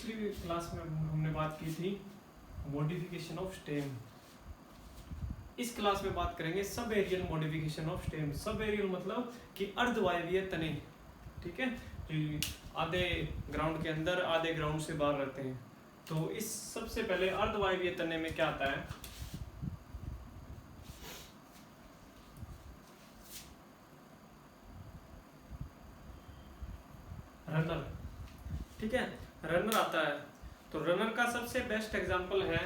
पिछली क्लास में हमने बात की थी मॉडिफिकेशन ऑफ स्टेम। इस क्लास में बात करेंगे सब एरियल मॉडिफिकेशन ऑफ स्टेम। सब एरियल मतलब कि अर्धवायवीय तने, ठीक है, जो आधे ग्राउंड के अंदर आधे ग्राउंड से बाहर रहते हैं। तो इस सबसे पहले अर्धवायवीय तने में क्या आता है, रनर, ठीक है, रनर आता है। तो रनर का सबसे बेस्ट एग्जांपल है,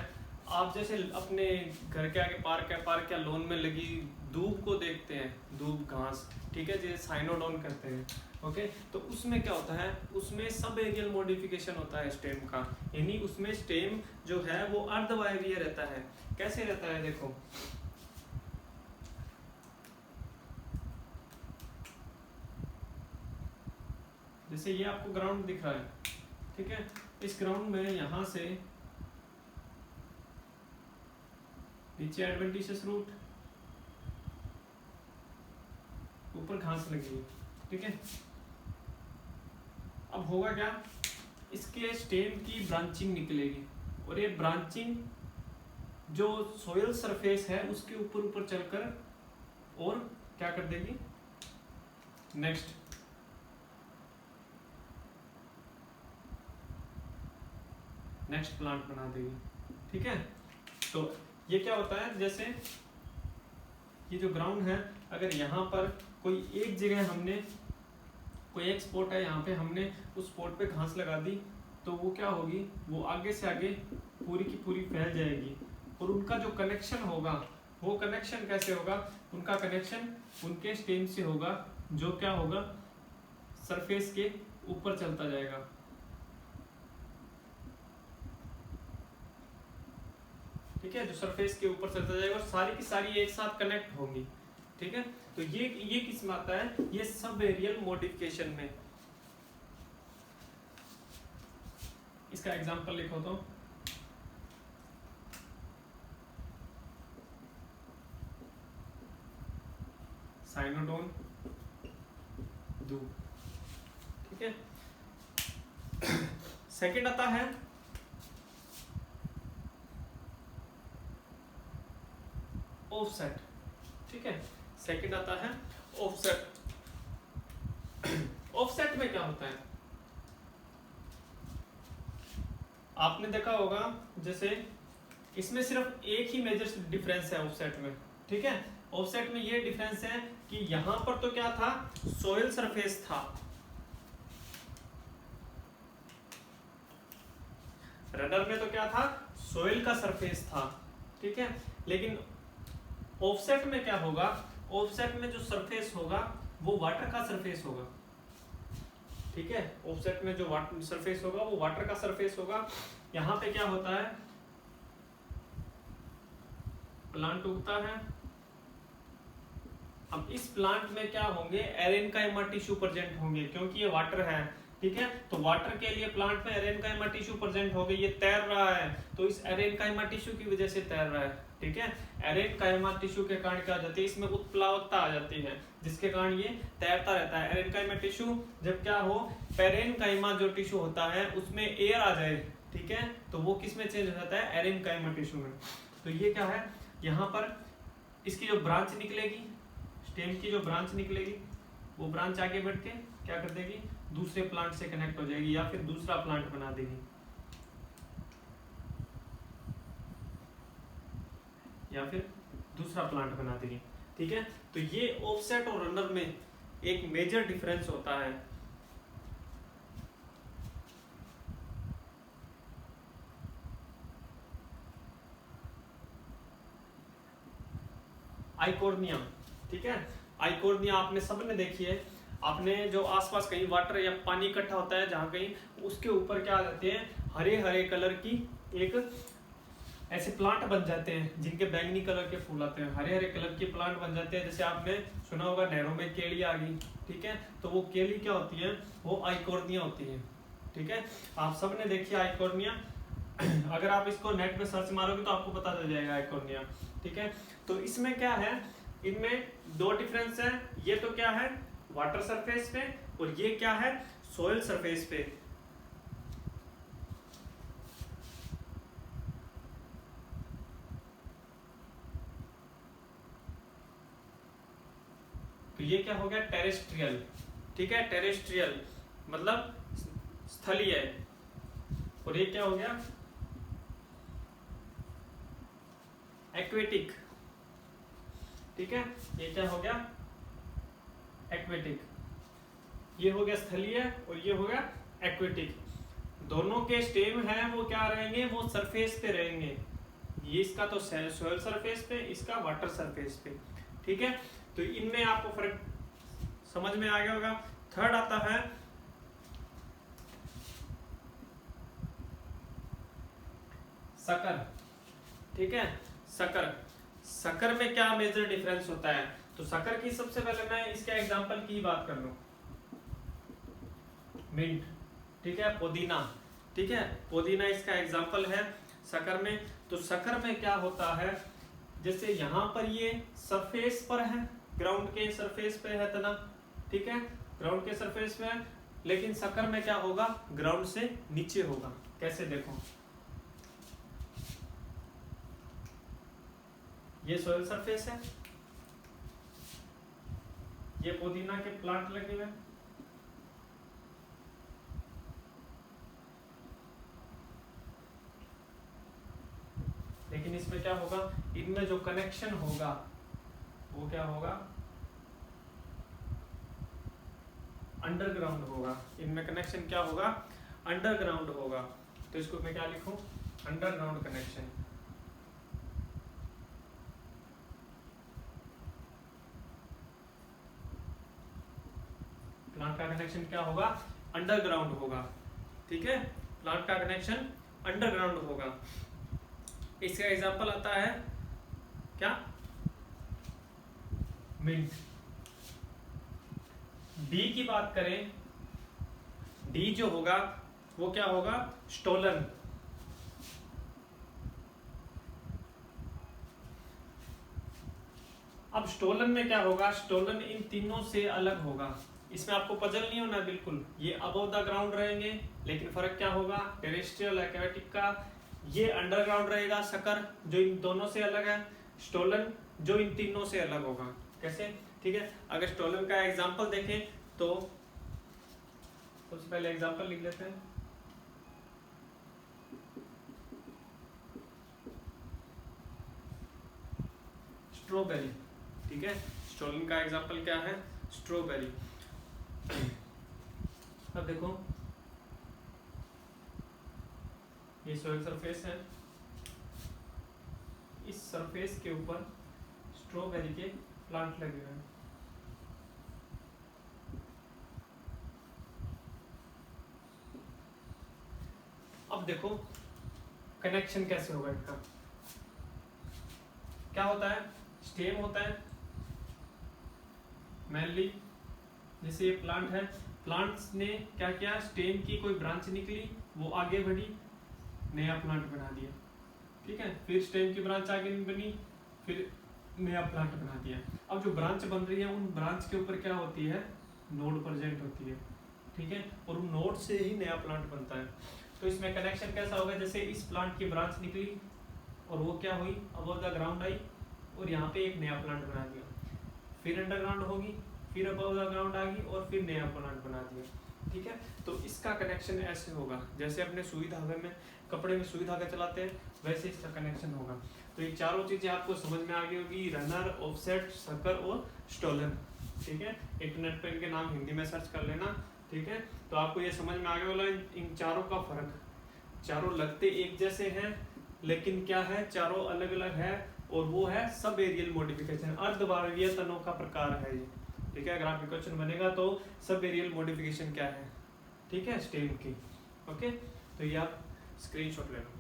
आप जैसे अपने घर के आगे पार्क है, पार्क या लॉन में लगी दूब को देखते हैं, दूब घास, ठीक है, जैसे साइनोडोन कहते हैं, ओके। तो उसमें क्या होता है, उसमें सब एरियल मॉडिफिकेशन होता है स्टेम का, यानी उसमें स्टेम जो है वो अर्धवायवीय रहता है। कैसे रहता है, देखो जैसे ये आपको ग्राउंड दिख रहा है, ठीक है, इस ग्राउंड में यहां से नीचे एडवेंटिशियस रूट, ऊपर घास लगी है, ठीक है। अब होगा क्या, इसके स्टेम की ब्रांचिंग निकलेगी और ये ब्रांचिंग जो सोयल सरफेस है उसके ऊपर ऊपर चलकर और क्या कर देगी, नेक्स्ट प्लांट बना देगी, ठीक है। तो ये क्या होता है, जैसे ये जो ग्राउंड है, अगर यहाँ पर कोई एक जगह हमने कोई एक स्पॉट है, यहाँ पे हमने उस स्पॉट पे घास लगा दी, तो वो क्या होगी, वो आगे से आगे पूरी की पूरी फैल जाएगी और उनका जो कनेक्शन होगा वो कनेक्शन कैसे होगा, उनका कनेक्शन उनके स्टेम से होगा, जो क्या होगा, सरफेस के ऊपर चलता जाएगा, ठीक है, जो सरफेस के ऊपर चलता जाएगा और सारी की सारी एक साथ कनेक्ट होंगी, ठीक है। तो ये किस में आता है, ये सब एरियल मॉडिफिकेशन में। इसका एग्जांपल लिखो तो साइनोडोन दूब, ठीक है। सेकंड आता है ऑफसेट, ठीक है, सेकंड आता है ऑफसेट। ऑफसेट में क्या होता है, आपने देखा होगा, जैसे इसमें सिर्फ एक ही मेजर डिफरेंस है ऑफसेट में, ठीक है। ऑफसेट में ये डिफरेंस है कि यहां पर तो क्या था, सोयल सरफेस था, रनर में तो क्या था, सोयल का सरफेस था, ठीक है। लेकिन ऑफसेट में क्या होगा, ऑफसेट में जो सरफेस होगा वो वाटर का सरफेस होगा, ठीक है। ऑफसेट में जो वाटर सरफेस होगा वो वाटर का सरफेस होगा। यहां पे क्या होता है, प्लांट उगता है, अब इस प्लांट में क्या होंगे, एरेनकाइमा टिश्यू प्रेजेंट होंगे, क्योंकि ये वाटर है, ठीक है। तो वाटर के लिए प्लांट में एरेनकाइमा टिश्यू प्रेजेंट हो गई, ये तैर रहा है, तो इस एरेनकाइमा टिश्यू की वजह से तैर रहा है, ठीक है। एरेनकाइमा टिश्यू के कारण क्या आ जाती है, इसमें उत्प्लावकता आ जाती है, जिसके कारण ये तैरता रहता है। एरेनकाइमा टिश्यू जब क्या हो, पेरेनकाइमा जो टिश्यू होता है उसमें एयर आ जाए, ठीक है, तो वो किस में चेंज हो जाता है, एरेनकाइमा टिश्यू में। तो ये क्या है, यहाँ पर इसकी जो ब्रांच निकलेगी, स्टेम की जो ब्रांच निकलेगी, वो ब्रांच आगे बढ़ के क्या कर देगी, दूसरे प्लांट से कनेक्ट हो जाएगी या फिर दूसरा प्लांट बना देगी, या फिर दूसरा प्लांट बना देगी, ठीक है। तो ये ऑफसेट और रनर में एक मेजर डिफरेंस होता है। आइकोर्निया, ठीक है, आइकोर्निया आपने सबने देखी है, आपने जो आसपास कहीं वाटर या पानी इकट्ठा होता है जहां कहीं, उसके ऊपर क्या आ जाते हैं, हरे हरे कलर की एक ऐसे प्लांट बन जाते हैं, जिनके बैंगनी कलर के फूल आते हैं, हरे हरे कलर के प्लांट बन जाते हैं। जैसे आपने सुना होगा नहरों में केली आ गई, ठीक है, तो वो केली क्या होती है, वो आइकोर्निया होती है, ठीक है। आप सबने देखी आइकोर्निया, अगर आप इसको नेट पे सर्च मारोगे तो आपको पता चल जाएगा आइकोर्निया, ठीक है। तो इसमें क्या है, इनमें दो डिफरेंस है, ये तो क्या है, वाटर सरफेस पे, और ये क्या है, सोयल सरफेस पे। तो ये क्या हो गया, टेरेस्ट्रियल। ठीक है, टेरेस्ट्रियल मतलब स्थलीय। और ये क्या हो गया, एक्वेटिक। ठीक है, ये क्या हो गया, एक्वेटिक। ये हो गया स्थलीय और ये हो गया एक्वेटिक। दोनों के स्टेम हैं वो क्या रहेंगे, वो सरफेस पे रहेंगे। ये इसका तो सॉइल सरफेस पे, इसका वाटर सरफेस पे। ठीक है, तो इनमें आपको फर्क समझ में आ गया होगा। थर्ड आता है सकर। ठीक है, सकर। सकर में क्या मेजर डिफरेंस होता है, तो सकर की सबसे पहले मैं इसका एग्जांपल की बात कर लूं, मिंट। ठीक है, पुदीना। ठीक है, पुदीना इसका एग्जांपल है सकर में। तो सकर में क्या होता है, जैसे यहाँ पर ये सरफेस पर है, ग्राउंड के सरफेस पे है तना। ठीक है, ग्राउंड के सरफेस पे है, लेकिन सकर में क्या होगा, ग्राउंड से नीचे होगा। कैसे, देखो ये सोयल सरफेस है, ये पुदीना के प्लांट लगे हुए हैं, लेकिन इसमें क्या होगा, इनमें जो कनेक्शन होगा वो क्या होगा, अंडरग्राउंड होगा। इनमें कनेक्शन क्या होगा, अंडरग्राउंड होगा। तो इसको मैं क्या लिखूं, अंडरग्राउंड कनेक्शन। प्लांट का कनेक्शन क्या होगा, अंडरग्राउंड होगा। ठीक है, प्लांट का कनेक्शन अंडरग्राउंड होगा। इसका एग्जांपल आता है क्या, मिंट। डी की बात करें, डी जो होगा वो क्या होगा, स्टोलन। अब स्टोलन में क्या होगा, स्टोलन इन तीनों से अलग होगा। इसमें आपको पजल नहीं होना बिल्कुल, ये अबव द ग्राउंड रहेंगे, लेकिन फर्क क्या होगा, टेरेस्ट्रियल एक्वेटिक का। ये अंडरग्राउंड रहेगा सकर, जो इन दोनों से अलग है, स्टोलन जो इन तीनों से अलग होगा। कैसे, ठीक है, अगर स्टोलन का एग्जांपल देखें तो सबसे पहले एग्जांपल लिख लेते हैं। स्ट्रॉबेरी। ठीक है, स्टोलन का एग्जांपल क्या है, स्ट्रॉबेरी। अब देखो ये सोइल सरफेस है, इस सरफेस के ऊपर स्ट्रॉबेरी के प्लांट लगे हुए हैं। अब देखो कनेक्शन कैसे होगा इनका, क्या होता है, स्टेम होता है मेनली। जैसे ये प्लांट है, प्लांट्स ने क्या किया, स्टेम की कोई ब्रांच निकली, वो आगे बढ़ी, नया प्लांट बना दिया। ठीक है, फिर स्टेम की ब्रांच आगे बनी, फिर नया प्लांट बना दिया। अब जो ब्रांच बन रही है, उन ब्रांच के ऊपर क्या होती है, नोड प्रेजेंट होती है। ठीक है, और उन नोड से ही नया प्लांट बनता है। तो इसमें कनेक्शन कैसा होगा, जैसे इस प्लांट की ब्रांच निकली और वो क्या हुई, अबव द ग्राउंड आई और यहाँ पे एक नया प्लांट बना दिया, फिर अंडरग्राउंड होगी, फिर अबव द ग्राउंड आ गई और फिर नया प्लांट बना दिया। ठीक है, तो इसका कनेक्शन ऐसे होगा, जैसे अपने सुई धागे में, कपड़े में सुई धागा चलाते हैं, वैसे इसका कनेक्शन होगा। तो ये चारों चीजें आपको समझ में आ गई होगी, रनर, ऑफसेट, सकर और स्टोलन। ठीक है, इंटरनेट पर इनके नाम हिंदी में सर्च कर लेना। ठीक है, तो आपको ये समझ में आ गया होगा इन चारों का फर्क। चारों लगते एक जैसे हैं, लेकिन क्या है, चारों अलग अलग है, और वो है सब एरियल मॉडिफिकेशन, अर्धवार्षीय तनों का प्रकार है ये। ठीक है, अगर आपका क्वेश्चन बनेगा तो सब एरियल मॉडिफिकेशन क्या है, ठीक है, स्टेम की। ओके, तो ये आप स्क्रीनशॉट ले लो।